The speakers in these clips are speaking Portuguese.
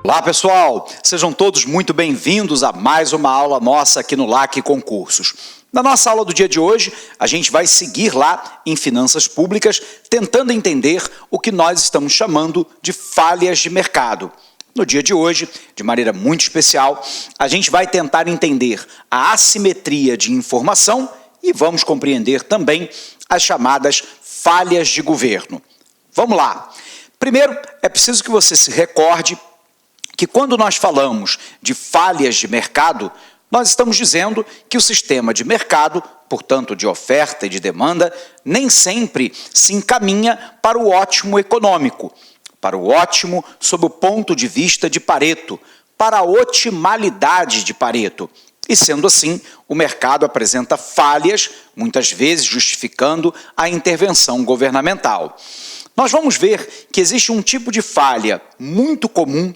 Olá pessoal, sejam todos muito bem-vindos a mais uma aula nossa aqui no LAC Concursos. Na nossa aula do dia de hoje, a gente vai seguir lá em Finanças Públicas, tentando entender o que nós estamos chamando de falhas de mercado. No dia de hoje, de maneira muito especial, a gente vai tentar entender a assimetria de informação e vamos compreender também as chamadas falhas de governo. Vamos lá! Primeiro, é preciso que você se recorde que quando nós falamos de falhas de mercado, nós estamos dizendo que o sistema de mercado, portanto de oferta e de demanda, nem sempre se encaminha para o ótimo econômico, para o ótimo sob o ponto de vista de Pareto, para a otimalidade de Pareto. E sendo assim, o mercado apresenta falhas, muitas vezes justificando a intervenção governamental. Nós vamos ver que existe um tipo de falha muito comum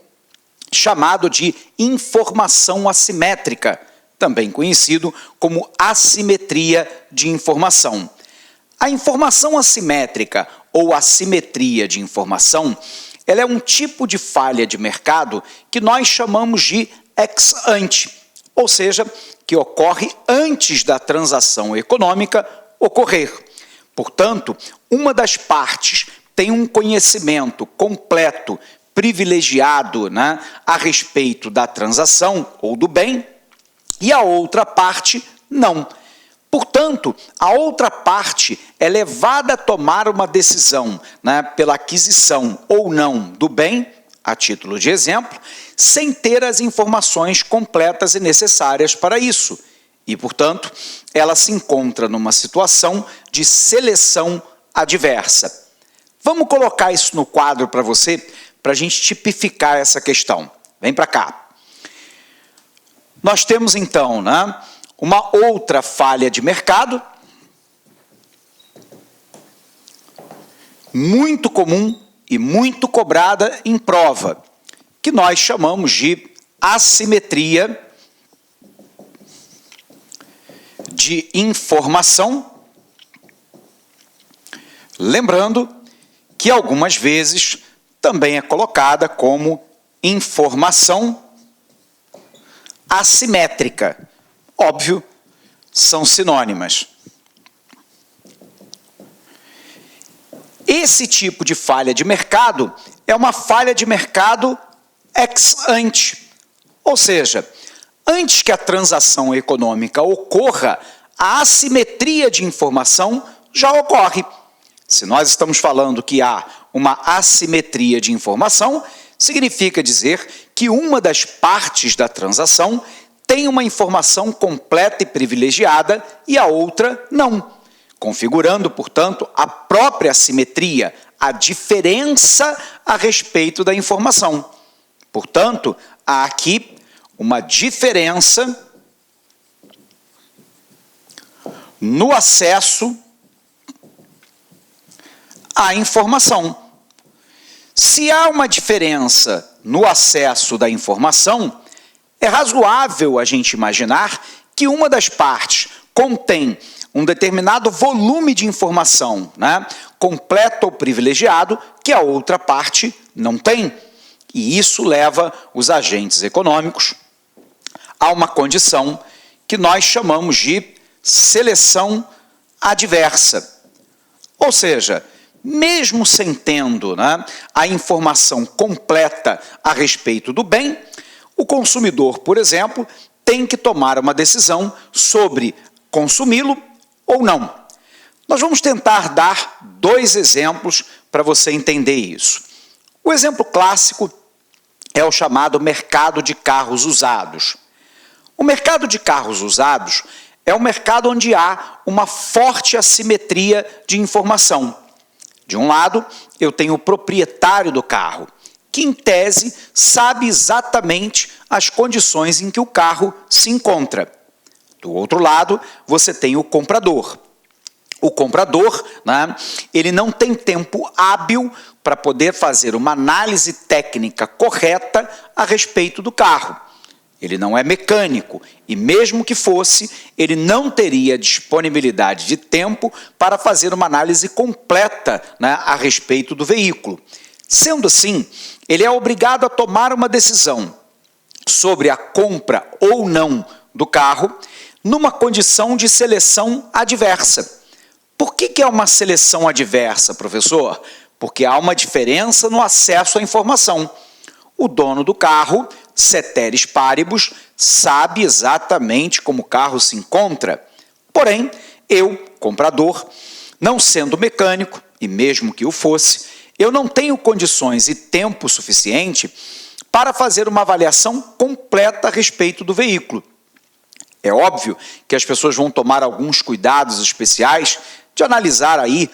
chamado de informação assimétrica, também conhecido como assimetria de informação. A informação assimétrica ou assimetria de informação, ela é um tipo de falha de mercado que nós chamamos de ex ante, ou seja, que ocorre antes da transação econômica ocorrer. Portanto, uma das partes tem um conhecimento completo, privilegiado, a respeito da transação ou do bem, e a outra parte não. Portanto, a outra parte é levada a tomar uma decisão pela aquisição ou não do bem, a título de exemplo, sem ter as informações completas e necessárias para isso. E, portanto, ela se encontra numa situação de seleção adversa. Vamos colocar isso no quadro para você, para a gente tipificar essa questão. Vem para cá. Nós temos, então, uma outra falha de mercado, muito comum e muito cobrada em prova, que nós chamamos de assimetria de informação, lembrando que algumas vezes também é colocada como informação assimétrica. Óbvio, são sinônimas. Esse tipo de falha de mercado é uma falha de mercado ex ante, ou seja, antes que a transação econômica ocorra, a assimetria de informação já ocorre. Se nós estamos falando que há uma assimetria de informação, significa dizer que uma das partes da transação tem uma informação completa e privilegiada e a outra não, configurando, portanto, a própria assimetria, a diferença a respeito da informação. Portanto, há aqui uma diferença no acesso à informação. Se há uma diferença no acesso da informação, é razoável a gente imaginar que uma das partes contém um determinado volume de informação, completo ou privilegiado, que a outra parte não tem. E isso leva os agentes econômicos a uma condição que nós chamamos de seleção adversa. Ou seja, mesmo sem tendo a informação completa a respeito do bem, o consumidor, por exemplo, tem que tomar uma decisão sobre consumi-lo ou não. Nós vamos tentar dar dois exemplos para você entender isso. O exemplo clássico é o chamado mercado de carros usados. O mercado de carros usados é um mercado onde há uma forte assimetria de informação. De um lado, eu tenho o proprietário do carro, que em tese sabe exatamente as condições em que o carro se encontra. Do outro lado, você tem o comprador. O comprador, ele não tem tempo hábil para poder fazer uma análise técnica correta a respeito do carro. Ele não é mecânico e mesmo que fosse, ele não teria disponibilidade de tempo para fazer uma análise completa, a respeito do veículo. Sendo assim, ele é obrigado a tomar uma decisão sobre a compra ou não do carro numa condição de seleção adversa. Por que é uma seleção adversa, professor? Porque há uma diferença no acesso à informação. O dono do carro, ceteris paribus, sabe exatamente como o carro se encontra. Porém, eu, comprador, não sendo mecânico, e mesmo que o fosse, eu não tenho condições e tempo suficiente para fazer uma avaliação completa a respeito do veículo. É óbvio que as pessoas vão tomar alguns cuidados especiais de analisar aí,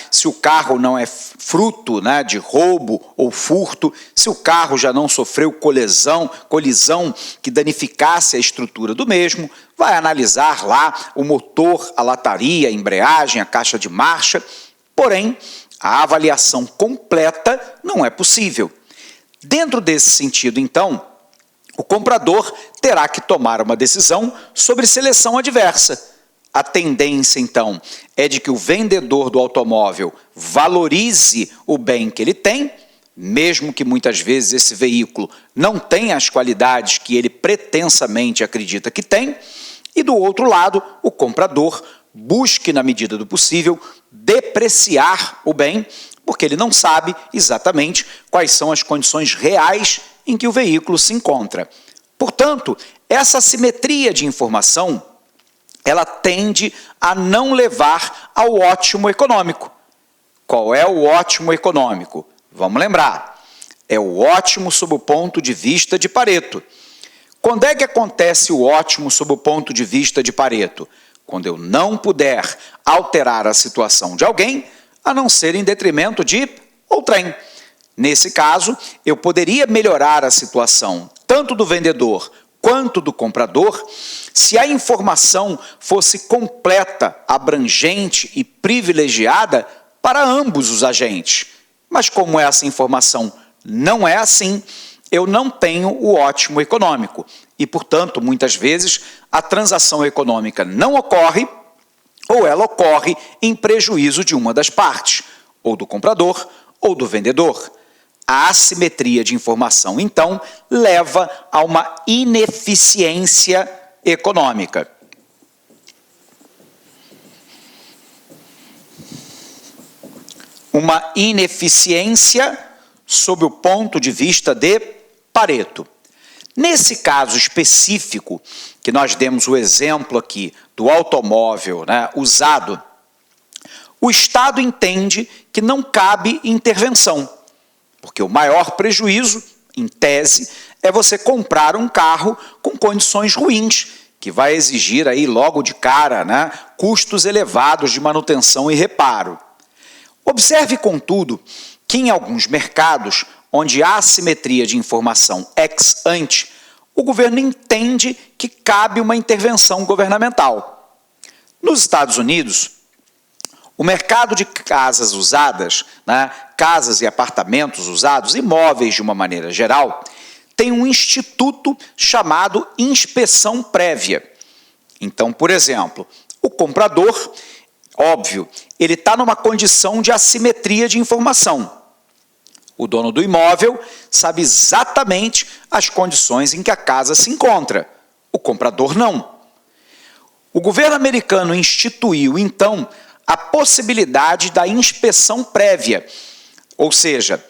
se o carro não é fruto, de roubo ou furto, se o carro já não sofreu colisão que danificasse a estrutura do mesmo, vai analisar lá o motor, a lataria, a embreagem, a caixa de marcha, porém, a avaliação completa não é possível. Dentro desse sentido, então, o comprador terá que tomar uma decisão sobre seleção adversa. A tendência, então, é de que o vendedor do automóvel valorize o bem que ele tem, mesmo que muitas vezes esse veículo não tenha as qualidades que ele pretensamente acredita que tem, e do outro lado, o comprador busque, na medida do possível, depreciar o bem, porque ele não sabe exatamente quais são as condições reais em que o veículo se encontra. Portanto, essa assimetria de informação, ela tende a não levar ao ótimo econômico. Qual é o ótimo econômico? Vamos lembrar, é o ótimo sob o ponto de vista de Pareto. Quando é que acontece o ótimo sob o ponto de vista de Pareto? Quando eu não puder alterar a situação de alguém, a não ser em detrimento de outrem. Nesse caso, eu poderia melhorar a situação tanto do vendedor quanto do comprador se a informação fosse completa, abrangente e privilegiada para ambos os agentes. Mas como essa informação não é assim, eu não tenho o ótimo econômico e, portanto, muitas vezes a transação econômica não ocorre ou ela ocorre em prejuízo de uma das partes, ou do comprador ou do vendedor. A assimetria de informação, então, leva a uma ineficiência econômica. Uma ineficiência sob o ponto de vista de Pareto. Nesse caso específico, que nós demos o exemplo aqui do automóvel usado, o Estado entende que não cabe intervenção, porque o maior prejuízo, em tese, é você comprar um carro com condições ruins, que vai exigir aí logo de cara custos elevados de manutenção e reparo. Observe, contudo, que em alguns mercados, onde há assimetria de informação ex ante, o governo entende que cabe uma intervenção governamental. Nos Estados Unidos, o mercado de casas usadas, casas e apartamentos usados, imóveis de uma maneira geral, tem um instituto chamado inspeção prévia. Então, por exemplo, o comprador, óbvio, ele está numa condição de assimetria de informação. O dono do imóvel sabe exatamente as condições em que a casa se encontra. O comprador não. O governo americano instituiu, então, a possibilidade da inspeção prévia, ou seja,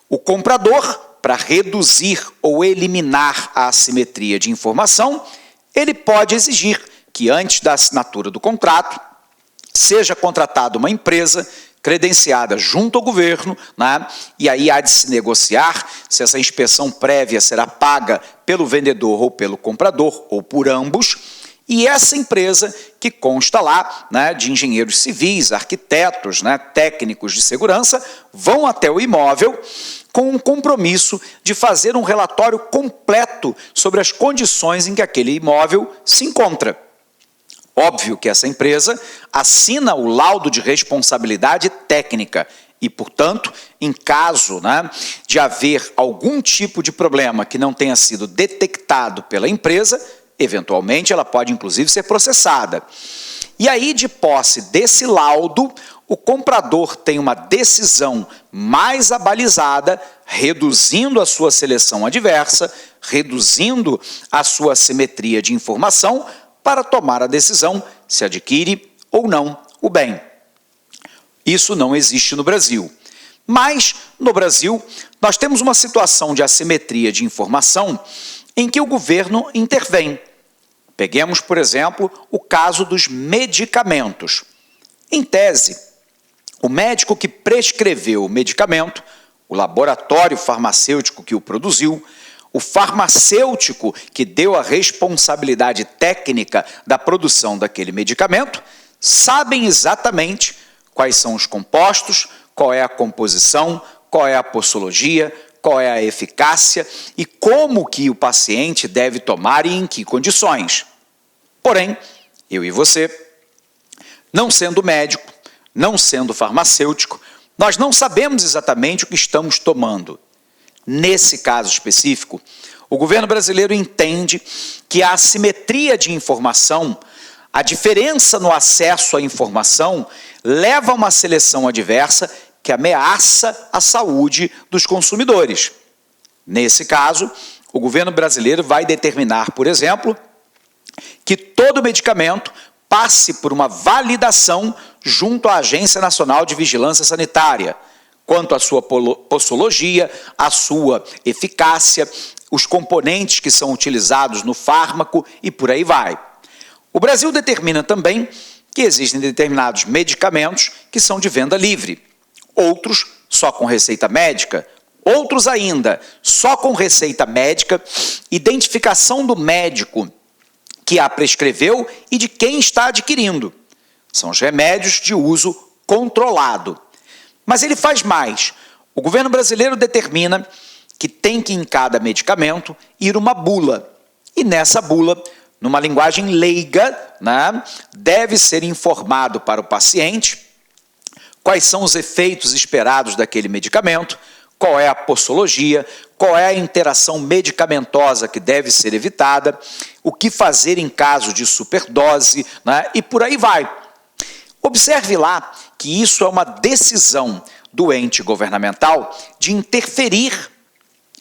o comprador, para reduzir ou eliminar a assimetria de informação, ele pode exigir que antes da assinatura do contrato seja contratada uma empresa credenciada junto ao governo, e aí há de se negociar se essa inspeção prévia será paga pelo vendedor ou pelo comprador, ou por ambos, e essa empresa que consta lá de engenheiros civis, arquitetos, técnicos de segurança, vão até o imóvel com um compromisso de fazer um relatório completo sobre as condições em que aquele imóvel se encontra. Óbvio que essa empresa assina o laudo de responsabilidade técnica e, portanto, em caso de haver algum tipo de problema que não tenha sido detectado pela empresa, eventualmente ela pode inclusive ser processada. E aí, de posse desse laudo, o comprador tem uma decisão mais abalizada, reduzindo a sua seleção adversa, reduzindo a sua assimetria de informação para tomar a decisão se adquire ou não o bem. Isso não existe no Brasil. Mas, no Brasil, nós temos uma situação de assimetria de informação em que o governo intervém. Peguemos, por exemplo, o caso dos medicamentos. Em tese, o médico que prescreveu o medicamento, o laboratório farmacêutico que o produziu, o farmacêutico que deu a responsabilidade técnica da produção daquele medicamento, sabem exatamente quais são os compostos, qual é a composição, qual é a posologia, qual é a eficácia e como que o paciente deve tomar e em que condições. Porém, eu e você, não sendo médico, não sendo farmacêutico, nós não sabemos exatamente o que estamos tomando. Nesse caso específico, o governo brasileiro entende que a assimetria de informação, a diferença no acesso à informação, leva a uma seleção adversa que ameaça a saúde dos consumidores. Nesse caso, o governo brasileiro vai determinar, por exemplo, que todo medicamento passe por uma validação junto à Agência Nacional de Vigilância Sanitária, quanto à sua posologia, à sua eficácia, os componentes que são utilizados no fármaco e por aí vai. O Brasil determina também que existem determinados medicamentos que são de venda livre, outros só com receita médica, outros ainda só com receita médica, identificação do médico que a prescreveu e de quem está adquirindo. São os remédios de uso controlado. Mas ele faz mais. O governo brasileiro determina que tem que em cada medicamento ir uma bula. E nessa bula, numa linguagem leiga, deve ser informado para o paciente quais são os efeitos esperados daquele medicamento, qual é a posologia, qual é a interação medicamentosa que deve ser evitada, o que fazer em caso de superdose, e por aí vai. Observe lá que isso é uma decisão do ente governamental de interferir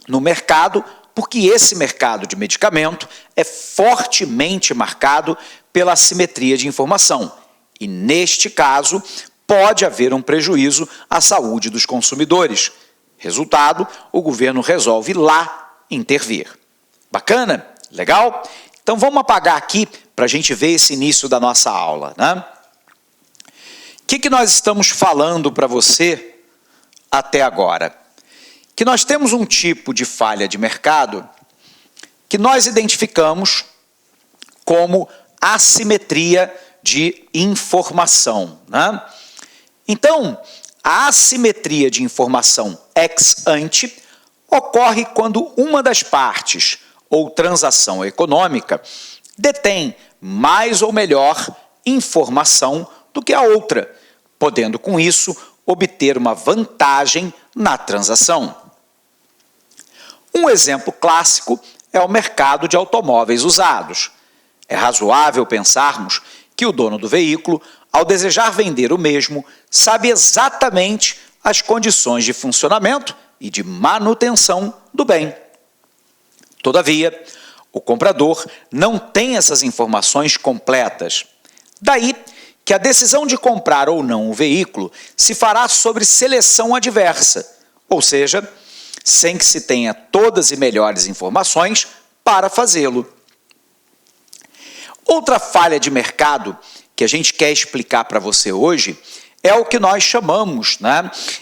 no mercado, porque esse mercado de medicamento é fortemente marcado pela assimetria de informação. E, neste caso, pode haver um prejuízo à saúde dos consumidores. Resultado, o governo resolve lá intervir. Bacana? Legal? Então vamos apagar aqui para a gente ver esse início da nossa aula, O que nós estamos falando para você até agora? Que nós temos um tipo de falha de mercado que nós identificamos como assimetria de informação, Então, a assimetria de informação ex ante ocorre quando uma das partes ou transação econômica detém mais ou melhor informação do que a outra, podendo com isso obter uma vantagem na transação. Um exemplo clássico é o mercado de automóveis usados. É razoável pensarmos que o dono do veículo, ao desejar vender o mesmo, sabe exatamente as condições de funcionamento e de manutenção do bem. Todavia, o comprador não tem essas informações completas. Daí que a decisão de comprar ou não o veículo se fará sobre seleção adversa, ou seja, sem que se tenha todas e melhores informações para fazê-lo. Outra falha de mercado que a gente quer explicar para você hoje é o que nós chamamos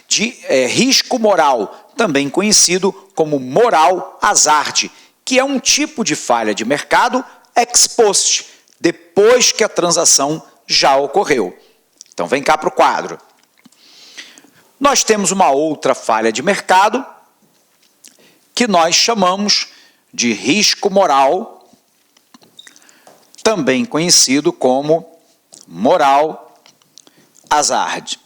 de risco moral, também conhecido como moral hazard, que é um tipo de falha de mercado ex post, depois que a transação já ocorreu. Então vem cá para o quadro. Nós temos uma outra falha de mercado que nós chamamos de risco moral, também conhecido como moral hazard.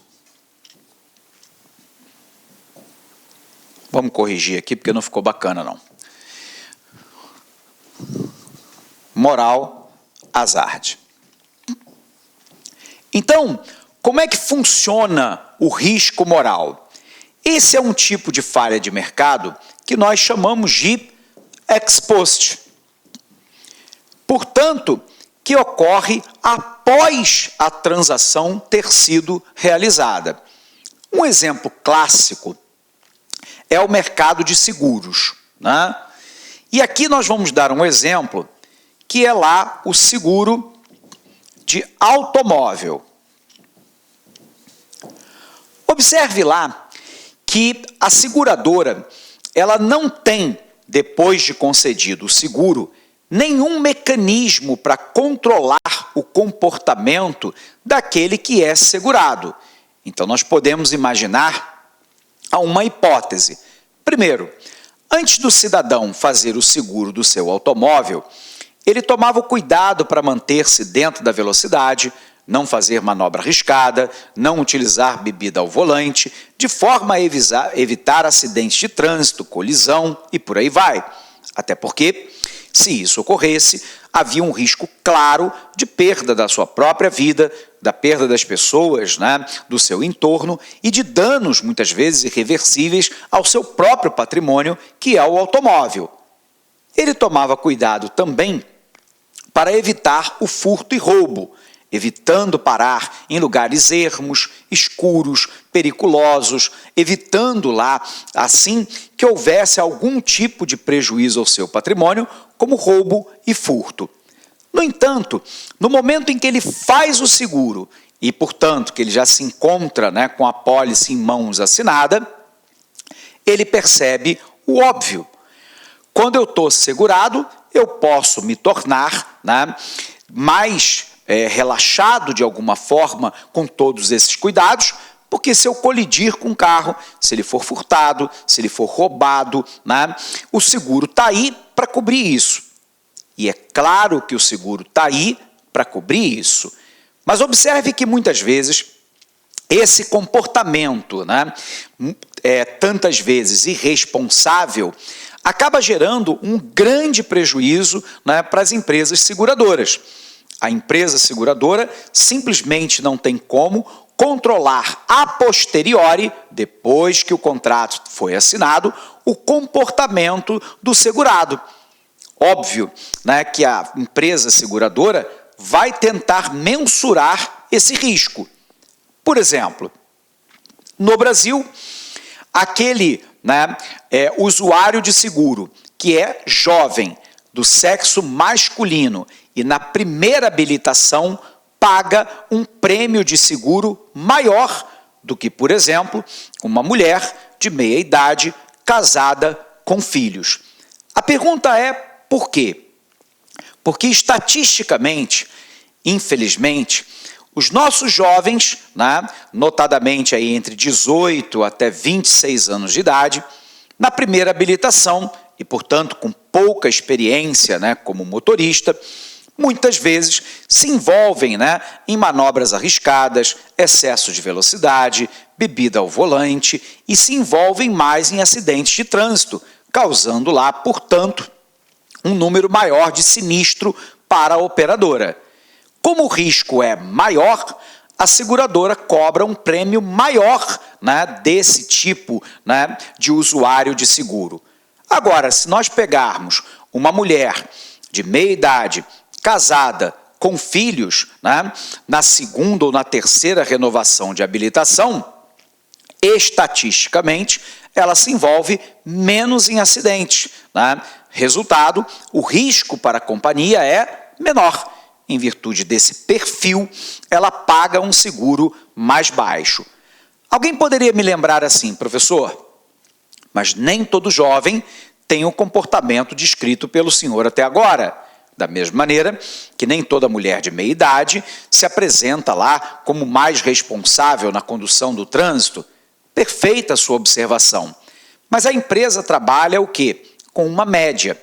Vamos corrigir aqui porque não ficou bacana não. Moral hazard. Então, Como é que funciona o risco moral? Esse é um tipo de falha de mercado que nós chamamos de ex post. Portanto, que ocorre após a transação ter sido realizada. Um exemplo clássico é o mercado de seguros, né? E aqui nós vamos dar um exemplo que é lá o seguro de automóvel. Observe lá que a seguradora, ela não tem, depois de concedido o seguro, nenhum mecanismo para controlar o comportamento daquele que é segurado. Então, nós podemos imaginar uma hipótese. Primeiro, antes do cidadão fazer o seguro do seu automóvel, ele tomava o cuidado para manter-se dentro da velocidade, não fazer manobra arriscada, não utilizar bebida ao volante, de forma a evitar acidentes de trânsito, colisão e por aí vai. Até porque, se isso ocorresse, havia um risco claro de perda da sua própria vida, da perda das pessoas, né, do seu entorno e de danos, muitas vezes irreversíveis, ao seu próprio patrimônio, que é o automóvel. Ele tomava cuidado também para evitar o furto e roubo, evitando parar em lugares ermos, escuros, periculosos, evitando lá, assim, que houvesse algum tipo de prejuízo ao seu patrimônio, como roubo e furto. No entanto, no momento em que ele faz o seguro e, portanto, que ele já se encontra, né, com a pólice em mãos assinada, ele percebe o óbvio. Quando eu estou segurado, eu posso me tornar, né, mais relaxado de alguma forma com todos esses cuidados, porque se eu colidir com o carro, se ele for furtado, se ele for roubado, né, o seguro está aí para cobrir isso. E é claro que o seguro está aí para cobrir isso. Mas observe que muitas vezes esse comportamento, né, tantas vezes irresponsável, acaba gerando um grande prejuízo, né, para as empresas seguradoras. A empresa seguradora simplesmente não tem como controlar a posteriori, depois que o contrato foi assinado, o comportamento do segurado. Óbvio, né, que a empresa seguradora vai tentar mensurar esse risco. Por exemplo, no Brasil, aquele, né, usuário de seguro que é jovem, do sexo masculino, e na primeira habilitação paga um prêmio de seguro maior do que, por exemplo, uma mulher de meia idade casada com filhos. A pergunta é por quê? Porque estatisticamente, infelizmente, os nossos jovens, né, notadamente aí entre 18 até 26 anos de idade, na primeira habilitação e, portanto, com pouca experiência, né, como motorista, muitas vezes se envolvem, né, em manobras arriscadas, excesso de velocidade, bebida ao volante e se envolvem mais em acidentes de trânsito, causando lá, portanto, um número maior de sinistro para a operadora. Como o risco é maior, a seguradora cobra um prêmio maior, né, desse tipo, né, de usuário de seguro. Agora, se nós pegarmos uma mulher de meia idade, casada, com filhos, né, na segunda ou na terceira renovação de habilitação, estatisticamente, ela se envolve menos em acidentes, né? Resultado, o risco para a companhia é menor. Em virtude desse perfil, ela paga um seguro mais baixo. Alguém poderia me lembrar assim, professor, mas nem todo jovem tem o comportamento descrito pelo senhor até agora. Da mesma maneira que nem toda mulher de meia idade se apresenta lá como mais responsável na condução do trânsito. Perfeita a sua observação. Mas a empresa trabalha o quê? Com uma média.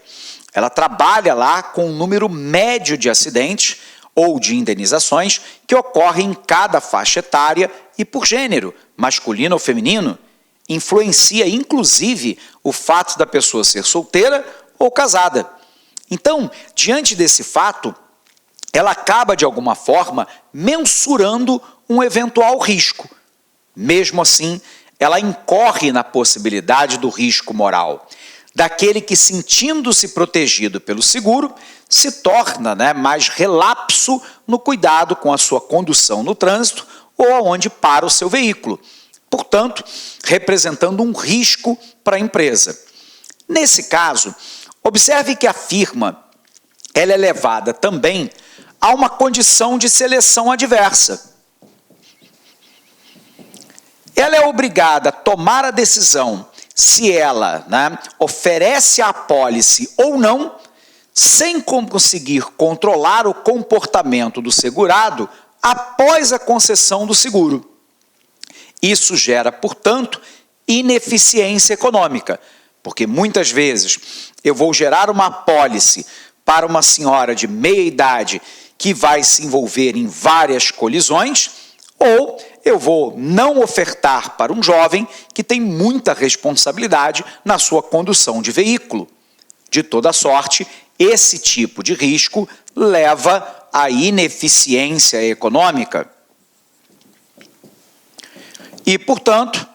Ela trabalha lá com um número médio de acidentes ou de indenizações que ocorrem em cada faixa etária e por gênero, masculino ou feminino. Influencia, inclusive, o fato da pessoa ser solteira ou casada. Então, diante desse fato, ela acaba, de alguma forma, mensurando um eventual risco. Mesmo assim, ela incorre na possibilidade do risco moral, daquele que, sentindo-se protegido pelo seguro, se torna mais relapso no cuidado com a sua condução no trânsito ou aonde para o seu veículo, portanto, representando um risco para a empresa. Nesse caso, observe que a firma ela é levada também a uma condição de seleção adversa. Ela é obrigada a tomar a decisão se ela oferece a apólice ou não, sem conseguir controlar o comportamento do segurado após a concessão do seguro. Isso gera, portanto, ineficiência econômica, porque muitas vezes eu vou gerar uma apólice para uma senhora de meia idade que vai se envolver em várias colisões, ou eu vou não ofertar para um jovem que tem muita responsabilidade na sua condução de veículo. De toda sorte, esse tipo de risco leva à ineficiência econômica e, portanto,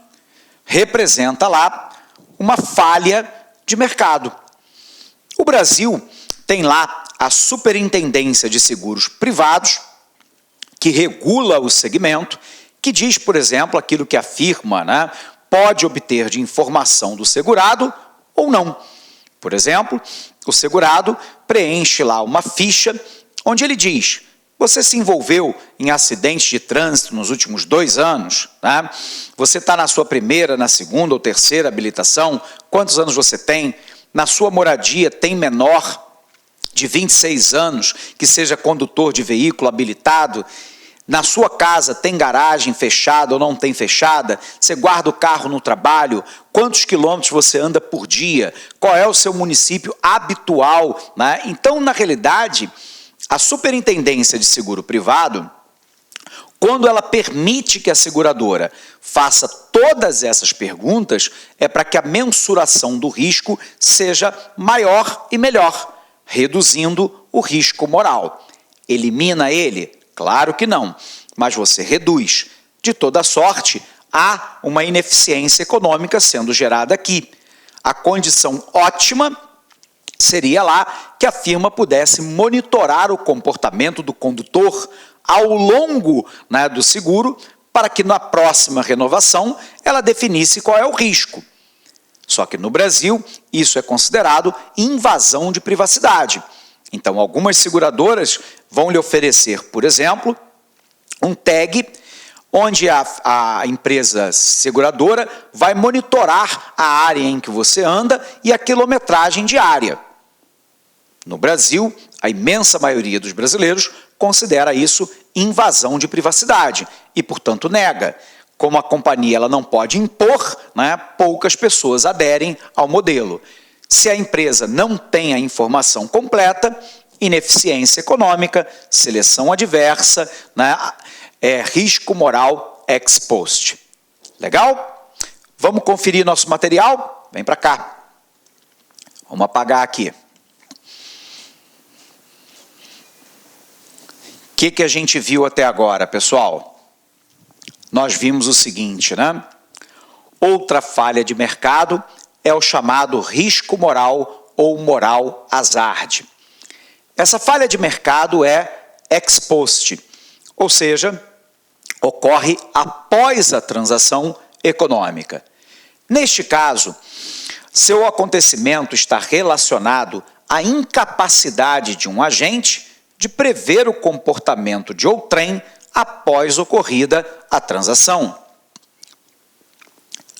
representa lá uma falha de mercado. O Brasil tem lá a Superintendência de Seguros Privados, que regula o segmento, que diz, por exemplo, aquilo que a firma pode obter de informação do segurado ou não. Por exemplo, o segurado preenche lá uma ficha onde ele diz: você se envolveu em acidentes de trânsito nos últimos 2 anos? Você está na sua primeira, na segunda ou terceira habilitação? Quantos anos você tem? Na sua moradia tem menor de 26 anos que seja condutor de veículo habilitado? Na sua casa tem garagem fechada ou não tem fechada? Você guarda o carro no trabalho? Quantos quilômetros você anda por dia? Qual é o seu município habitual? Então, na realidade, a Superintendência de Seguro Privado, quando ela permite que a seguradora faça todas essas perguntas, é para que a mensuração do risco seja maior e melhor, reduzindo o risco moral. Elimina ele? Claro que não, mas você reduz. De toda sorte, há uma ineficiência econômica sendo gerada aqui. A condição ótima seria lá que a firma pudesse monitorar o comportamento do condutor ao longo do seguro, para que na próxima renovação ela definisse qual é o risco. Só que no Brasil, isso é considerado invasão de privacidade. Então, algumas seguradoras vão lhe oferecer, por exemplo, um tag onde a empresa seguradora vai monitorar a área em que você anda e a quilometragem diária. No Brasil, a imensa maioria dos brasileiros considera isso invasão de privacidade e, portanto, nega. Como a companhia ela não pode impor, poucas pessoas aderem ao modelo. Se a empresa não tem a informação completa, ineficiência econômica, seleção adversa, risco moral ex post. Legal? Vamos conferir nosso material? Vem para cá. Vamos apagar aqui. O que a gente viu até agora, pessoal? Nós vimos o seguinte, Outra falha de mercado é o chamado risco moral ou moral hazard. Essa falha de mercado é ex post, ou seja, ocorre após a transação econômica. Neste caso, seu acontecimento está relacionado à incapacidade de um agente de prever o comportamento de outrem após ocorrida a transação.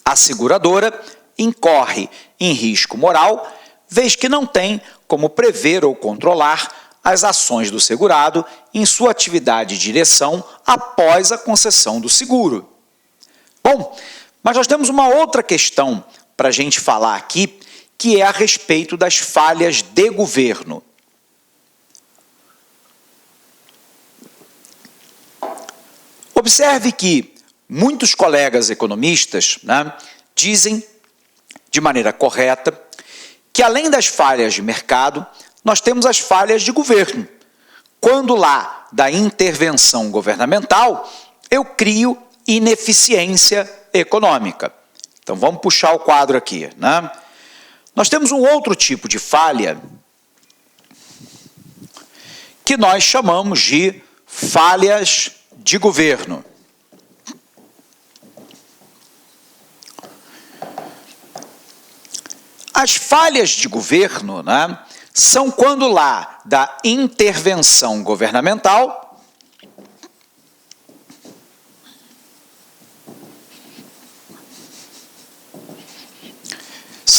A seguradora incorre em risco moral, vez que não tem como prever ou controlar as ações do segurado em sua atividade de direção após a concessão do seguro. Bom, mas nós temos uma outra questão para a gente falar aqui, que é a respeito das falhas de governo. Observe que muitos colegas economistas dizem, de maneira correta, que além das falhas de mercado, nós temos as falhas de governo. Quando lá da intervenção governamental, eu crio ineficiência econômica. Então vamos puxar o quadro aqui, né? Nós temos um outro tipo de falha que nós chamamos de falhas de governo. As falhas de governo, né, são quando lá da intervenção governamental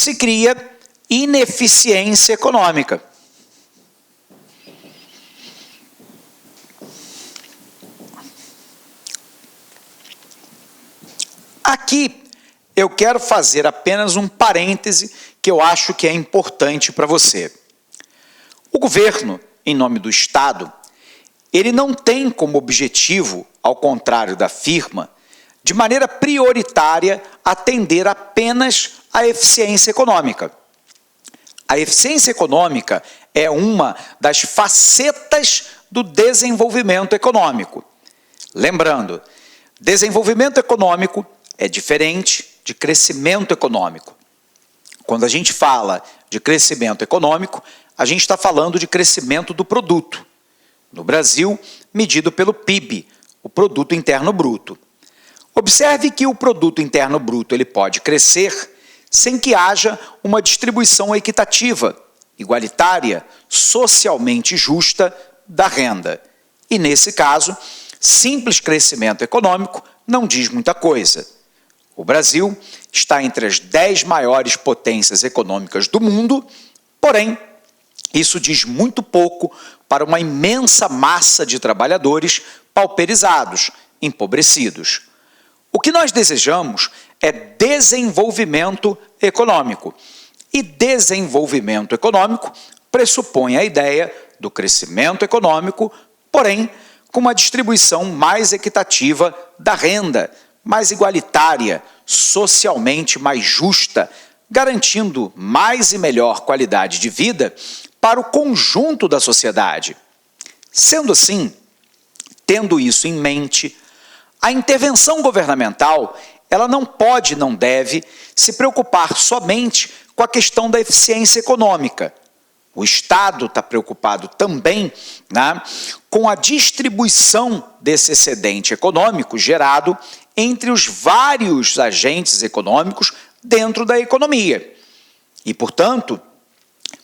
se cria ineficiência econômica. Aqui eu quero fazer apenas um parêntese que eu acho que é importante para você. O governo, em nome do Estado, ele não tem como objetivo, ao contrário da firma, de maneira prioritária atender apenas à eficiência econômica. A eficiência econômica é uma das facetas do desenvolvimento econômico. Lembrando, desenvolvimento econômico é diferente de crescimento econômico. Quando a gente fala de crescimento econômico, a gente está falando de crescimento do produto. No Brasil, medido pelo PIB, o Produto Interno Bruto. Observe que o Produto Interno Bruto ele pode crescer sem que haja uma distribuição equitativa, igualitária, socialmente justa da renda. E, nesse caso, simples crescimento econômico não diz muita coisa. O Brasil está entre as 10 maiores potências econômicas do mundo, porém, isso diz muito pouco para uma imensa massa de trabalhadores pauperizados, empobrecidos. O que nós desejamos é desenvolvimento econômico. E desenvolvimento econômico pressupõe a ideia do crescimento econômico, porém, com uma distribuição mais equitativa da renda, mais igualitária, socialmente mais justa, garantindo mais e melhor qualidade de vida para o conjunto da sociedade. Sendo assim, tendo isso em mente, a intervenção governamental, ela não pode, não deve, se preocupar somente com a questão da eficiência econômica. O Estado está preocupado também, né, com a distribuição desse excedente econômico gerado entre os vários agentes econômicos dentro da economia. E, portanto,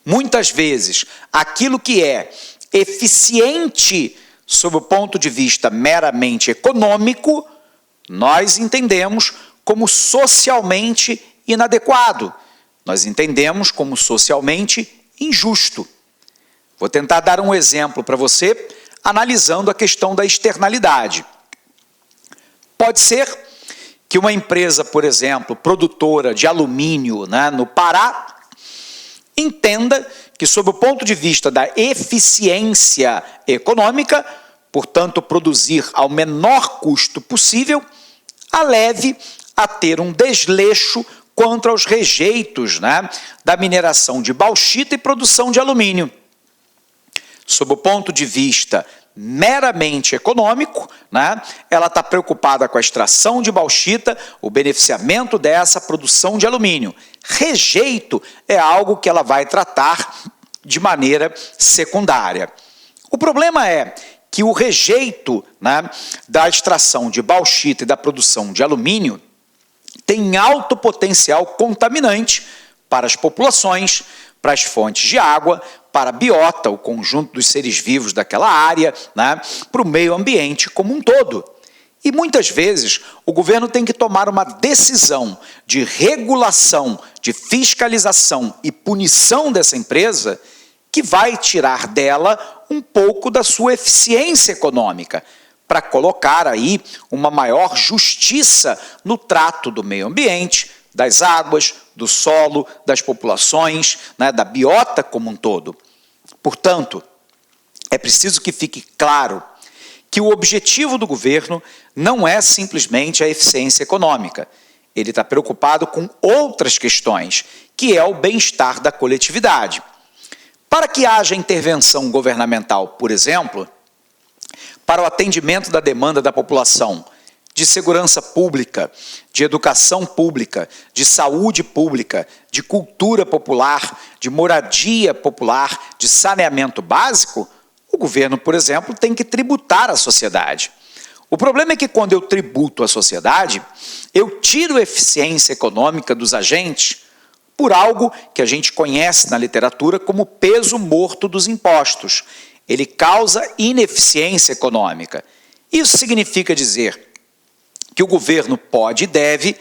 muitas vezes, aquilo que é eficiente sob o ponto de vista meramente econômico, nós entendemos como socialmente inadequado. Nós entendemos como socialmente injusto. Vou tentar dar um exemplo para você, analisando a questão da externalidade. Pode ser que uma empresa, por exemplo, produtora de alumínio, né, no Pará, entenda que, sob o ponto de vista da eficiência econômica, portanto, produzir ao menor custo possível, a leve a ter um desleixo contra os rejeitos, né, da mineração de bauxita e produção de alumínio. Sob o ponto de vista meramente econômico, né, ela está preocupada com a extração de bauxita, o beneficiamento dessa produção de alumínio. Rejeito é algo que ela vai tratar de maneira secundária. O problema é que o rejeito, né, da extração de bauxita e da produção de alumínio tem alto potencial contaminante para as populações, para as fontes de água, para a biota, o conjunto dos seres vivos daquela área, né, para o meio ambiente como um todo. E muitas vezes o governo tem que tomar uma decisão de regulação, de fiscalização e punição dessa empresa que vai tirar dela um pouco da sua eficiência econômica, para colocar aí uma maior justiça no trato do meio ambiente, das águas, do solo, das populações, né, da biota como um todo. Portanto, é preciso que fique claro que o objetivo do governo não é simplesmente a eficiência econômica. Ele está preocupado com outras questões, que é o bem-estar da coletividade. Para que haja intervenção governamental, por exemplo, para o atendimento da demanda da população de segurança pública, de educação pública, de saúde pública, de cultura popular, de moradia popular, de saneamento básico, o governo, por exemplo, tem que tributar a sociedade. O problema é que quando eu tributo a sociedade, eu tiro a eficiência econômica dos agentes por algo que a gente conhece na literatura como peso morto dos impostos. Ele causa ineficiência econômica. Isso significa dizer que o governo pode e deve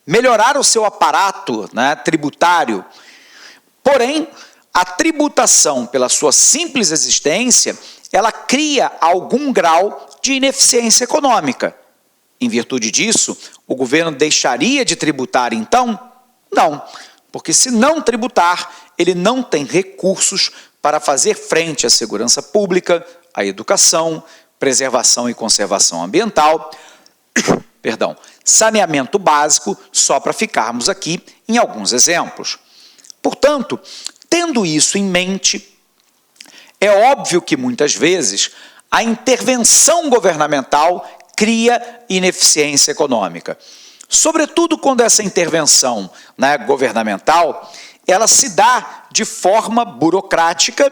melhorar o seu aparato, né, tributário. Porém, a tributação, pela sua simples existência, ela cria algum grau de ineficiência econômica. Em virtude disso, o governo deixaria de tributar, então? Não, porque se não tributar, ele não tem recursos para fazer frente à segurança pública, à educação, preservação e conservação ambiental, saneamento básico, só para ficarmos aqui em alguns exemplos. Portanto, tendo isso em mente, é óbvio que muitas vezes a intervenção governamental cria ineficiência econômica. Sobretudo quando essa intervenção, né, governamental, ela se dá de forma burocrática,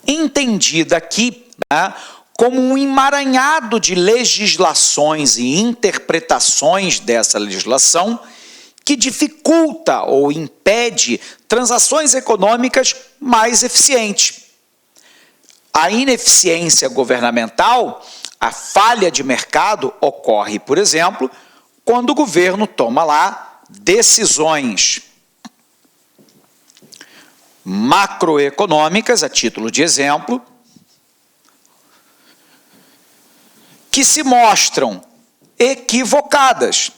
entendida aqui, né, como um emaranhado de legislações e interpretações dessa legislação que dificulta ou impede transações econômicas mais eficientes. A ineficiência governamental, a falha de mercado, ocorre, por exemplo, quando o governo toma lá decisões macroeconômicas, a título de exemplo, que se mostram equivocadas.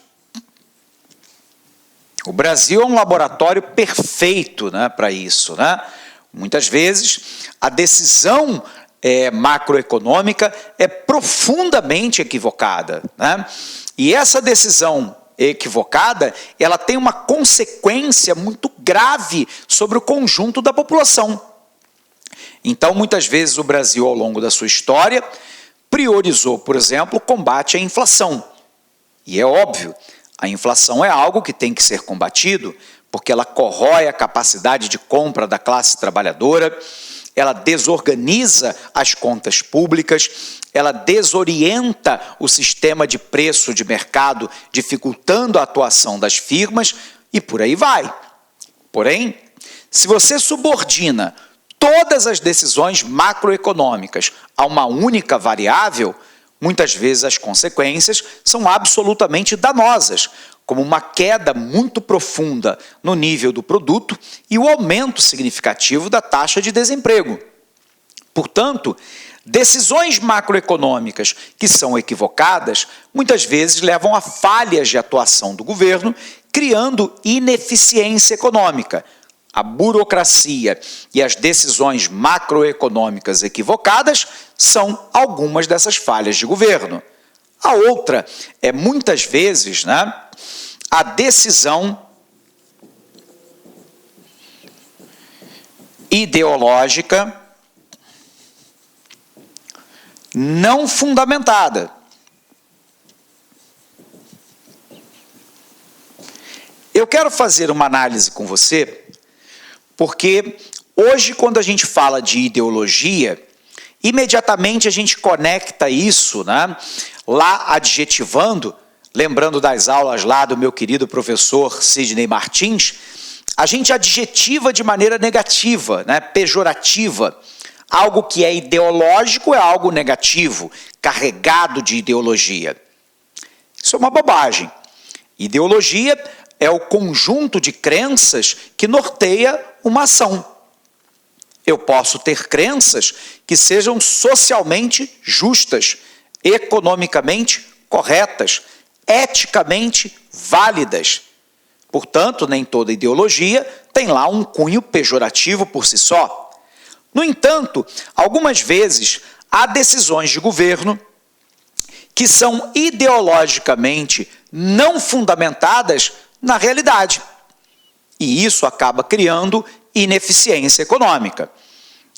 O Brasil é um laboratório perfeito, né, para isso, né? Muitas vezes a decisão macroeconômica é profundamente equivocada, né? E essa decisão equivocada, ela tem uma consequência muito grave sobre o conjunto da população. Então, muitas vezes o Brasil, ao longo da sua história, priorizou, por exemplo, o combate à inflação. E é óbvio, a inflação é algo que tem que ser combatido, porque ela corrói a capacidade de compra da classe trabalhadora, ela desorganiza as contas públicas, ela desorienta o sistema de preço de mercado, dificultando a atuação das firmas e por aí vai. Porém, se você subordina todas as decisões macroeconômicas a uma única variável, muitas vezes as consequências são absolutamente danosas, como uma queda muito profunda no nível do produto e o aumento significativo da taxa de desemprego. Portanto, decisões macroeconômicas que são equivocadas, muitas vezes levam a falhas de atuação do governo, criando ineficiência econômica. A burocracia e as decisões macroeconômicas equivocadas são algumas dessas falhas de governo. A outra é, muitas vezes, né, a decisão ideológica não fundamentada. Eu quero fazer uma análise com você, porque hoje, quando a gente fala de ideologia, imediatamente a gente conecta isso, né, lá adjetivando, lembrando das aulas lá do meu querido professor Sidney Martins, a gente adjetiva de maneira negativa, né, pejorativa. Algo que é ideológico é algo negativo, carregado de ideologia. Isso é uma bobagem. Ideologia é o conjunto de crenças que norteia uma ação. Eu posso ter crenças que sejam socialmente justas, economicamente corretas, eticamente válidas. Portanto, nem toda ideologia tem lá um cunho pejorativo por si só. No entanto, algumas vezes há decisões de governo que são ideologicamente não fundamentadas na realidade. E isso acaba criando ineficiência econômica.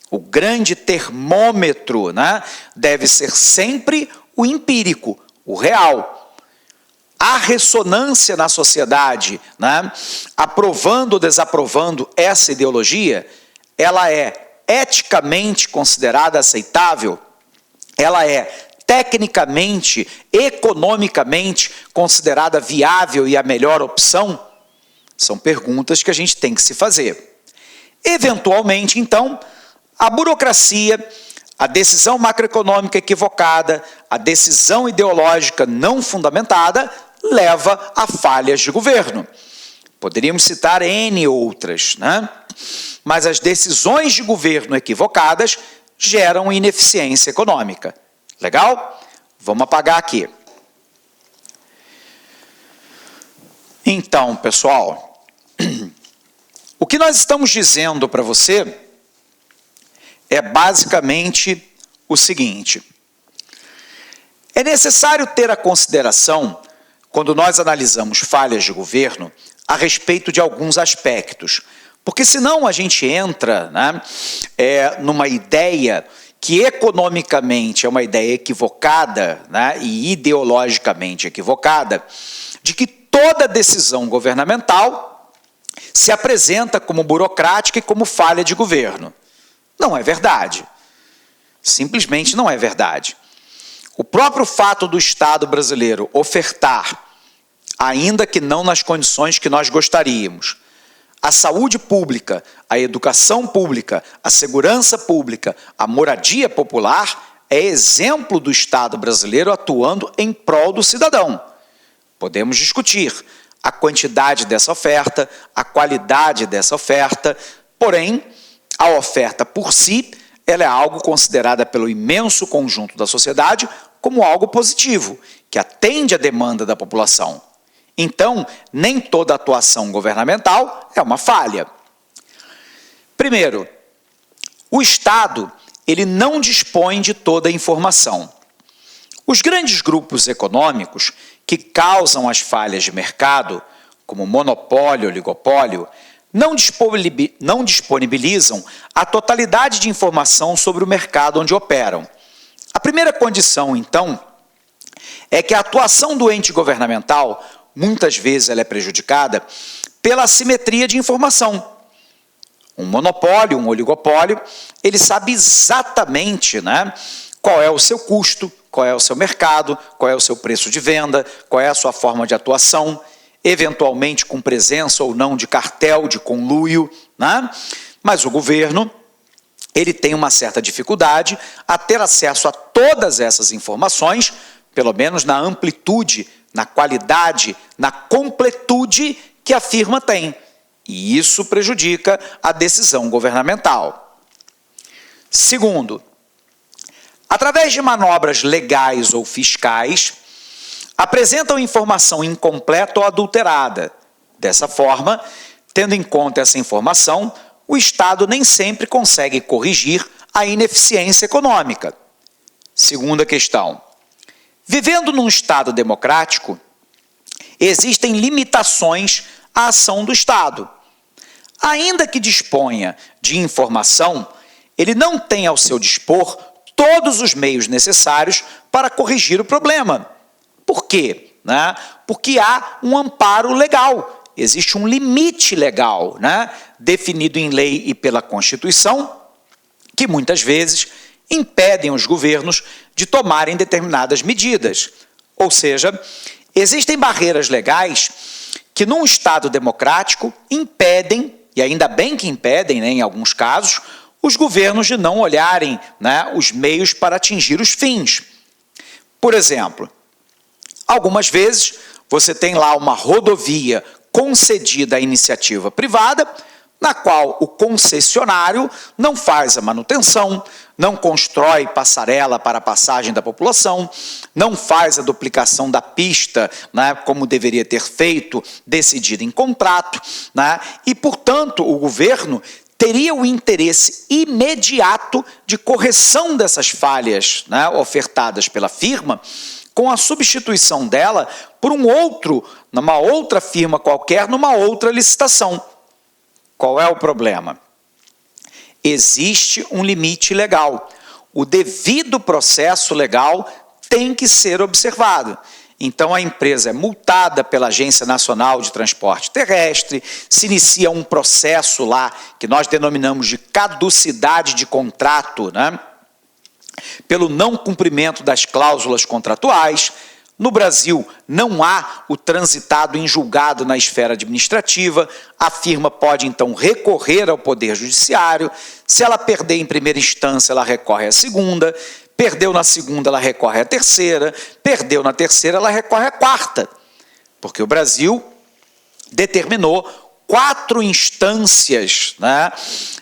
O grande termômetro, né, deve ser sempre o empírico, o real. A ressonância na sociedade, né, aprovando ou desaprovando essa ideologia, ela é eticamente considerada aceitável? Ela é tecnicamente, economicamente considerada viável e a melhor opção? São perguntas que a gente tem que se fazer. Eventualmente, então, a burocracia, a decisão macroeconômica equivocada, a decisão ideológica não fundamentada leva a falhas de governo. Poderíamos citar N outras, né? Mas as decisões de governo equivocadas geram ineficiência econômica. Legal? Vamos apagar aqui. Então, pessoal, o que nós estamos dizendo para você é basicamente o seguinte: é necessário ter a consideração, quando nós analisamos falhas de governo, a respeito de alguns aspectos, porque senão a gente entra, né, numa ideia que economicamente é uma ideia equivocada, né, e ideologicamente equivocada, de que toda decisão governamental se apresenta como burocrática e como falha de governo. Não é verdade. Simplesmente não é verdade. O próprio fato do Estado brasileiro ofertar, ainda que não nas condições que nós gostaríamos, a saúde pública, a educação pública, a segurança pública, a moradia popular, é exemplo do Estado brasileiro atuando em prol do cidadão. Podemos discutir a quantidade dessa oferta, a qualidade dessa oferta, porém, a oferta por si, ela é algo considerada pelo imenso conjunto da sociedade como algo positivo, que atende à demanda da população. Então, nem toda atuação governamental é uma falha. Primeiro, o Estado, ele não dispõe de toda a informação. Os grandes grupos econômicos que causam as falhas de mercado, como monopólio, oligopólio, não disponibilizam a totalidade de informação sobre o mercado onde operam. A primeira condição, então, é que a atuação do ente governamental, muitas vezes ela é prejudicada pela assimetria de informação. Um monopólio, um oligopólio, ele sabe exatamente, né, qual é o seu custo, qual é o seu mercado, qual é o seu preço de venda, qual é a sua forma de atuação, eventualmente com presença ou não de cartel, de conluio, né? Mas o governo, ele tem uma certa dificuldade a ter acesso a todas essas informações, pelo menos na amplitude, na qualidade, na completude que a firma tem. E isso prejudica a decisão governamental. Segundo, através de manobras legais ou fiscais, apresentam informação incompleta ou adulterada. Dessa forma, tendo em conta essa informação, o Estado nem sempre consegue corrigir a ineficiência econômica. Segunda questão. Vivendo num Estado democrático, existem limitações à ação do Estado. Ainda que disponha de informação, ele não tem ao seu dispor todos os meios necessários para corrigir o problema. Por quê? Porque há um amparo legal, existe um limite legal, definido em lei e pela Constituição, que muitas vezes impedem os governos de tomarem determinadas medidas. Ou seja, existem barreiras legais que, num Estado democrático, impedem, e ainda bem que impedem, em alguns casos, os governos de não olharem, os meios para atingir os fins. Por exemplo, algumas vezes você tem lá uma rodovia concedida à iniciativa privada, na qual o concessionário não faz a manutenção, não constrói passarela para a passagem da população, não faz a duplicação da pista, como deveria ter feito, decidido em contrato, e, portanto, o governo teria o interesse imediato de correção dessas falhas, ofertadas pela firma, com a substituição dela por numa outra firma qualquer, numa outra licitação. Qual é o problema? Existe um limite legal. O devido processo legal tem que ser observado. Então, a empresa é multada pela Agência Nacional de Transporte Terrestre, se inicia um processo lá que nós denominamos de caducidade de contrato, né? Pelo não cumprimento das cláusulas contratuais. No Brasil, não há o transitado em julgado na esfera administrativa, a firma pode, então, recorrer ao Poder Judiciário. Se ela perder em primeira instância, ela recorre à segunda, perdeu na segunda, ela recorre à terceira, perdeu na terceira, ela recorre à quarta, porque o Brasil determinou 4 instâncias, né,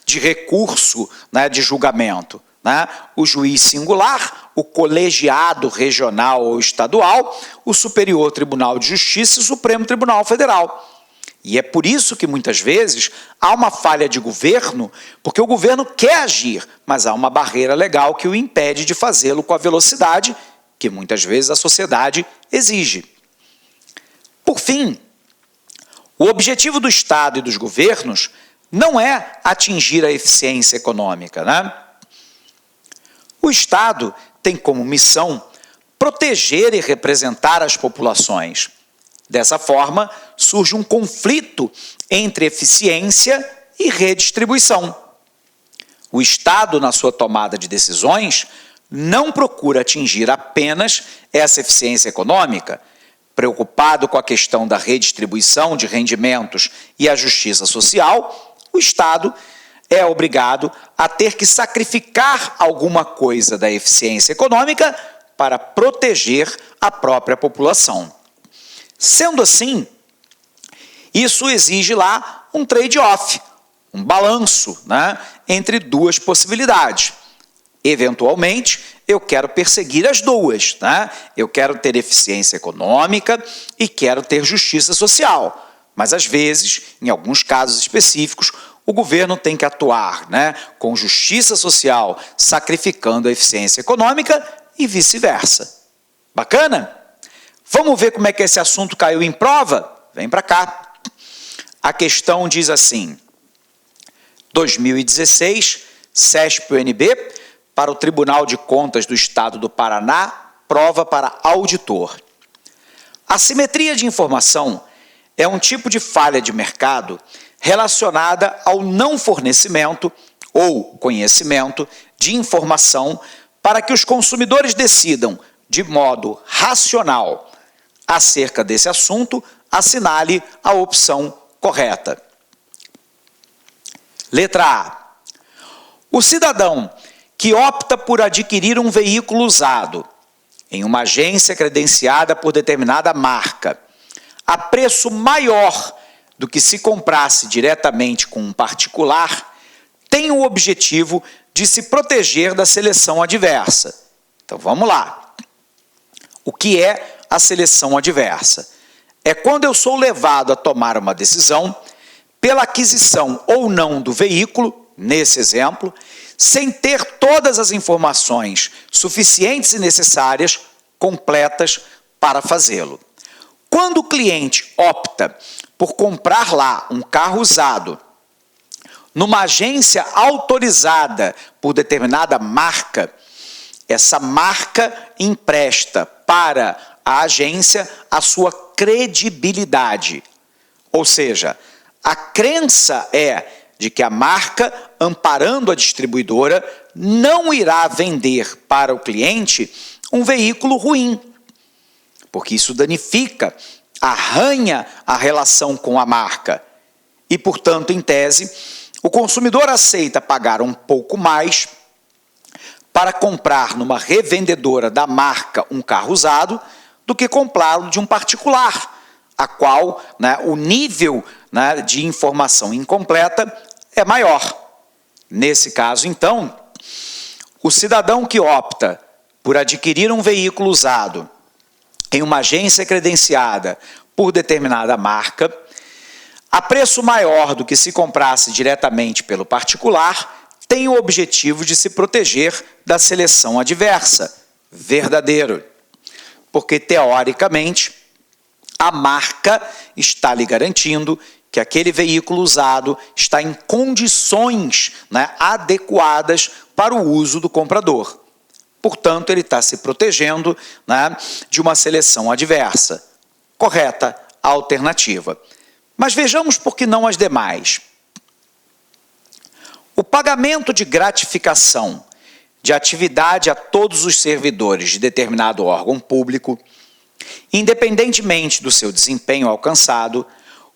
de recurso, né, de julgamento. Né? O juiz singular, o colegiado regional ou estadual, o Superior Tribunal de Justiça e o Supremo Tribunal Federal. E é por isso que, muitas vezes, há uma falha de governo, porque o governo quer agir, mas há uma barreira legal que o impede de fazê-lo com a velocidade que, muitas vezes, a sociedade exige. Por fim, o objetivo do Estado e dos governos não é atingir a eficiência econômica, né? O Estado tem como missão proteger e representar as populações. Dessa forma, surge um conflito entre eficiência e redistribuição. O Estado, na sua tomada de decisões, não procura atingir apenas essa eficiência econômica, preocupado com a questão da redistribuição de rendimentos e a justiça social. O Estado é obrigado a ter que sacrificar alguma coisa da eficiência econômica para proteger a própria população. Sendo assim, isso exige lá um trade-off, um balanço, né, entre 2 possibilidades. Eventualmente, eu quero perseguir as 2, né? Eu quero ter eficiência econômica e quero ter justiça social. Mas, às vezes, em alguns casos específicos, o governo tem que atuar, né, com justiça social, sacrificando a eficiência econômica e vice-versa. Bacana? Vamos ver como é que esse assunto caiu em prova? Vem para cá. A questão diz assim: 2016, CESP-UNB, para o Tribunal de Contas do Estado do Paraná, prova para auditor. A assimetria de informação é um tipo de falha de mercado relacionada ao não fornecimento ou conhecimento de informação para que os consumidores decidam, de modo racional, acerca desse assunto, assinale a opção correta. Letra A. O cidadão que opta por adquirir um veículo usado em uma agência credenciada por determinada marca, a preço maior do que se comprasse diretamente com um particular, tem o objetivo de se proteger da seleção adversa. Então, vamos lá. O que é a seleção adversa? É quando eu sou levado a tomar uma decisão pela aquisição ou não do veículo, nesse exemplo, sem ter todas as informações suficientes e necessárias, completas, para fazê-lo. Quando o cliente opta por comprar lá um carro usado numa agência autorizada por determinada marca, essa marca empresta para a agência a sua credibilidade. Ou seja, a crença é de que a marca, amparando a distribuidora, não irá vender para o cliente um veículo ruim, porque isso danifica, arranha a relação com a marca. E, portanto, em tese, o consumidor aceita pagar um pouco mais para comprar numa revendedora da marca um carro usado do que comprá-lo de um particular, a qual, né, o nível, né, de informação incompleta é maior. Nesse caso, então, o cidadão que opta por adquirir um veículo usado em uma agência credenciada por determinada marca, a preço maior do que se comprasse diretamente pelo particular, tem o objetivo de se proteger da seleção adversa. Verdadeiro. Porque, teoricamente, a marca está lhe garantindo que aquele veículo usado está em condições, né, adequadas para o uso do comprador. Portanto, ele está se protegendo, né, de uma seleção adversa. Correta a alternativa. Mas vejamos por que não as demais. O pagamento de gratificação de atividade a todos os servidores de determinado órgão público, independentemente do seu desempenho alcançado,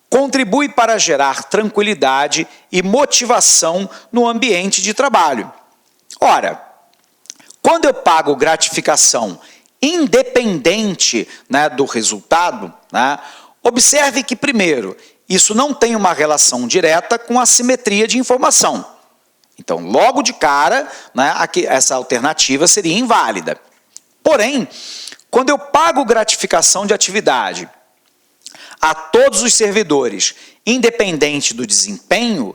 contribui para gerar tranquilidade e motivação no ambiente de trabalho. Ora, quando eu pago gratificação independente, né, do resultado, né, observe que, primeiro, isso não tem uma relação direta com a simetria de informação. Então, logo de cara, né, essa alternativa seria inválida. Porém, quando eu pago gratificação de atividade a todos os servidores, independente do desempenho,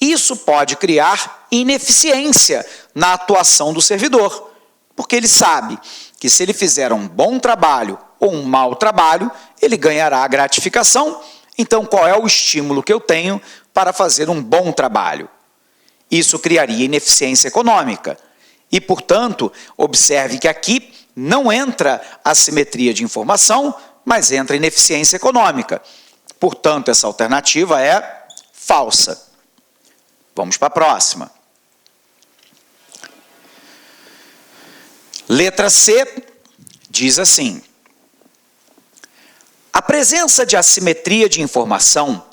isso pode criar ineficiência na atuação do servidor, porque ele sabe que se ele fizer um bom trabalho ou um mau trabalho, ele ganhará a gratificação. Então, qual é o estímulo que eu tenho para fazer um bom trabalho? Isso criaria ineficiência econômica. E, portanto, observe que aqui não entra a simetria de informação, mas entra ineficiência econômica. Portanto, essa alternativa é falsa. Vamos para a próxima. Letra C diz assim: a presença de assimetria de informação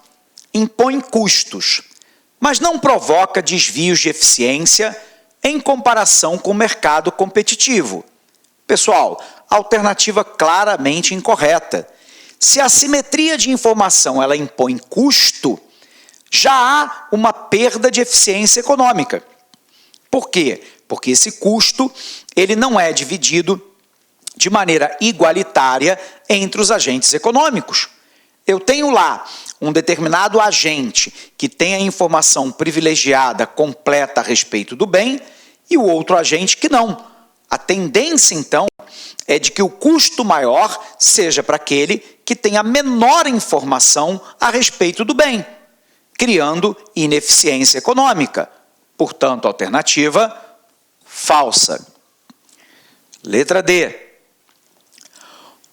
impõe custos, mas não provoca desvios de eficiência em comparação com o mercado competitivo. Pessoal, alternativa claramente incorreta. Se a assimetria de informação ela impõe custo, já há uma perda de eficiência econômica. Por quê? Porque esse custo ele não é dividido de maneira igualitária entre os agentes econômicos. Eu tenho lá um determinado agente que tem a informação privilegiada, completa a respeito do bem, e o outro agente que não. A tendência, então, é de que o custo maior seja para aquele que tem a menor informação a respeito do bem, criando ineficiência econômica. Portanto, alternativa falsa. Letra D.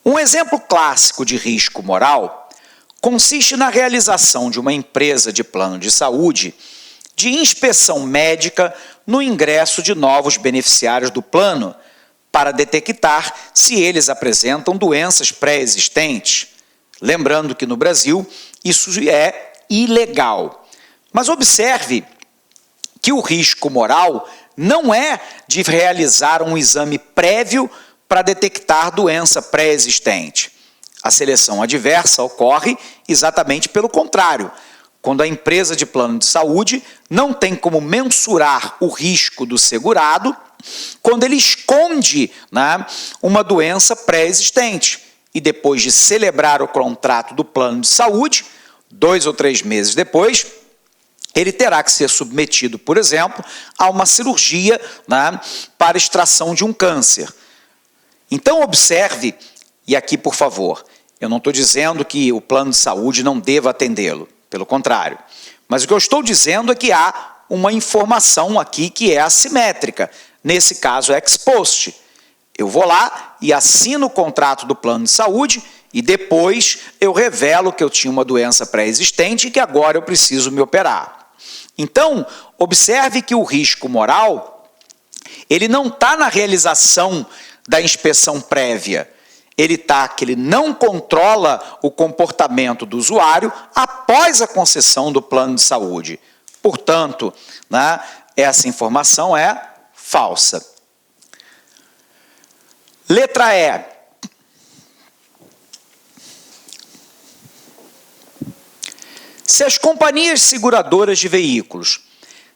Um exemplo clássico de risco moral consiste na realização de uma empresa de plano de saúde de inspeção médica no ingresso de novos beneficiários do plano para detectar se eles apresentam doenças pré-existentes. Lembrando que no Brasil isso é ilegal. Mas observe que o risco moral não é de realizar um exame prévio para detectar doença pré-existente. A seleção adversa ocorre exatamente pelo contrário, quando a empresa de plano de saúde não tem como mensurar o risco do segurado, quando ele esconde, né, uma doença pré-existente e depois de celebrar o contrato do plano de saúde, 2 ou 3 meses depois, ele terá que ser submetido, por exemplo, a uma cirurgia, né, para extração de um câncer. Então, observe, e aqui, por favor, eu não estou dizendo que o plano de saúde não deva atendê-lo, pelo contrário. Mas o que eu estou dizendo é que há uma informação aqui que é assimétrica, nesse caso ex post. Eu vou lá e assino o contrato do plano de saúde e depois eu revelo que eu tinha uma doença pré-existente e que agora eu preciso me operar. Então, observe que o risco moral, ele não está na realização da inspeção prévia. Ele está que ele não controla o comportamento do usuário após a concessão do plano de saúde. Portanto, né, essa informação é falsa. Letra E. Se as companhias seguradoras de veículos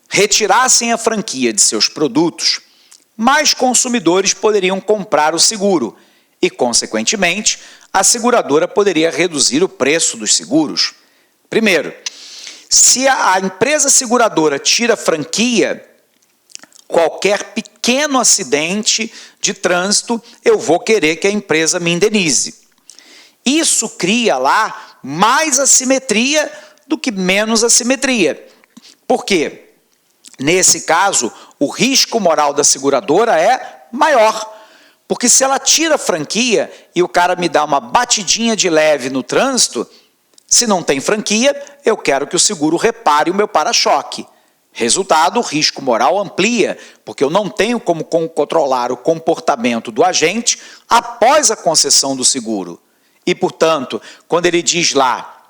retirassem a franquia de seus produtos, mais consumidores poderiam comprar o seguro e, consequentemente, a seguradora poderia reduzir o preço dos seguros. Primeiro, se a empresa seguradora tira a franquia, qualquer pequeno acidente de trânsito, eu vou querer que a empresa me indenize. Isso cria lá mais assimetria do que menos assimetria. Por quê? Nesse caso, o risco moral da seguradora é maior. Porque se ela tira a franquia e o cara me dá uma batidinha de leve no trânsito, se não tem franquia, eu quero que o seguro repare o meu para-choque. Resultado, o risco moral amplia, porque eu não tenho como controlar o comportamento do agente após a concessão do seguro. E, portanto, quando ele diz lá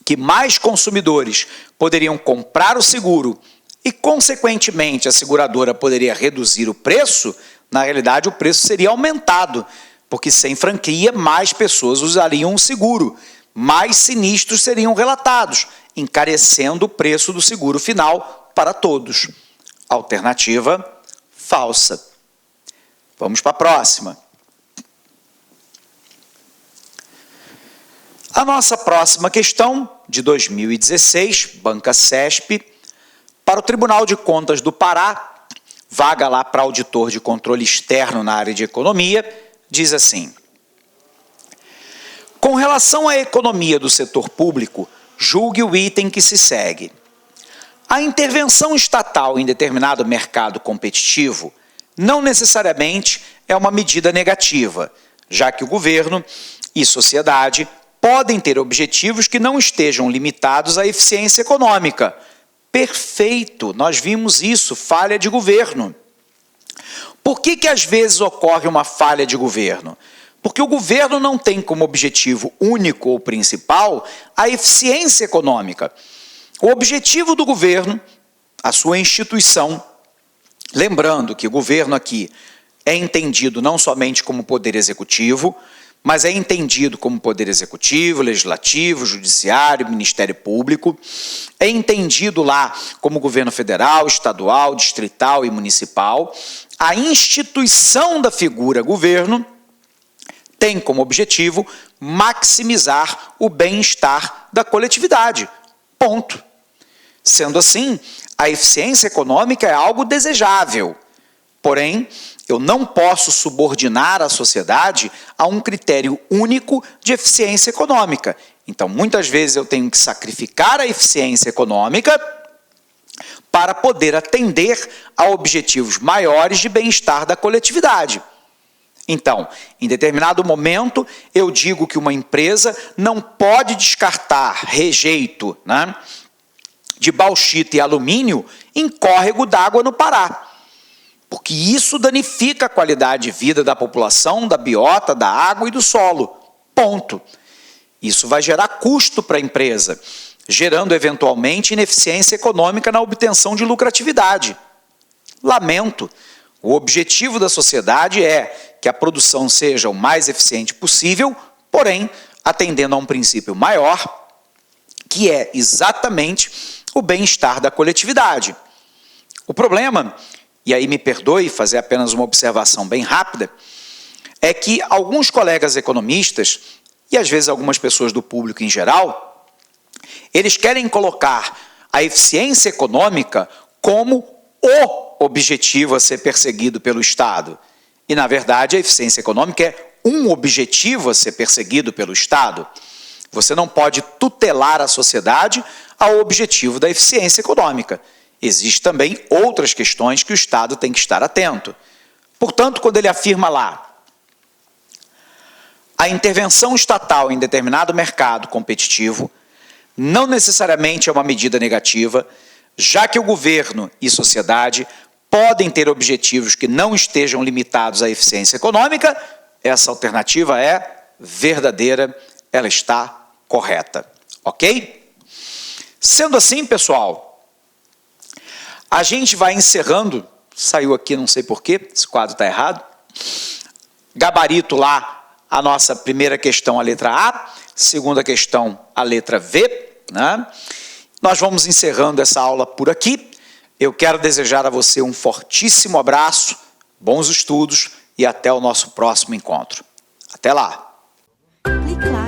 que mais consumidores poderiam comprar o seguro e, consequentemente, a seguradora poderia reduzir o preço, na realidade, o preço seria aumentado, porque sem franquia, mais pessoas usariam o seguro, mais sinistros seriam relatados, encarecendo o preço do seguro final para todos. Alternativa falsa. Vamos para a próxima. A nossa próxima questão, de 2016, Banca CESP, para o Tribunal de Contas do Pará, vaga lá para auditor de controle externo na área de economia, diz assim: com relação à economia do setor público, julgue o item que se segue. A intervenção estatal em determinado mercado competitivo não necessariamente é uma medida negativa, já que o governo e sociedade podem ter objetivos que não estejam limitados à eficiência econômica. Perfeito, nós vimos isso, falha de governo. Por que às vezes ocorre uma falha de governo? Porque o governo não tem como objetivo único ou principal a eficiência econômica. O objetivo do governo, a sua instituição, lembrando que o governo aqui é entendido não somente como poder executivo, mas é entendido como poder executivo, legislativo, judiciário, Ministério Público, é entendido lá como governo federal, estadual, distrital e municipal. A instituição da figura governo tem como objetivo maximizar o bem-estar da coletividade. Ponto. Sendo assim, a eficiência econômica é algo desejável. Porém, eu não posso subordinar a sociedade a um critério único de eficiência econômica. Então, muitas vezes eu tenho que sacrificar a eficiência econômica para poder atender a objetivos maiores de bem-estar da coletividade. Então, em determinado momento, eu digo que uma empresa não pode descartar rejeito, né, de bauxita e alumínio em córrego d'água no Pará, porque isso danifica a qualidade de vida da população, da biota, da água e do solo. Ponto. Isso vai gerar custo para a empresa, gerando eventualmente ineficiência econômica na obtenção de lucratividade. Lamento. O objetivo da sociedade é que a produção seja o mais eficiente possível, porém, atendendo a um princípio maior, que é exatamente o bem-estar da coletividade. O problema, e aí me perdoe fazer apenas uma observação bem rápida, é que alguns colegas economistas, e às vezes algumas pessoas do público em geral, eles querem colocar a eficiência econômica como o objetivo a ser perseguido pelo Estado. E, na verdade, a eficiência econômica é um objetivo a ser perseguido pelo Estado. Você não pode tutelar a sociedade ao objetivo da eficiência econômica. Existem também outras questões que o Estado tem que estar atento. Portanto, quando ele afirma lá, a intervenção estatal em determinado mercado competitivo não necessariamente é uma medida negativa, já que o governo e sociedade podem ter objetivos que não estejam limitados à eficiência econômica, essa alternativa é verdadeira, ela está correta. Ok? Sendo assim, pessoal, a gente vai encerrando, saiu aqui, não sei porquê, esse quadro está errado, gabarito lá, a nossa primeira questão, a letra A, segunda questão, a letra V, né? Nós vamos encerrando essa aula por aqui. Eu quero desejar a você um fortíssimo abraço, bons estudos e até o nosso próximo encontro. Até lá! Clique lá.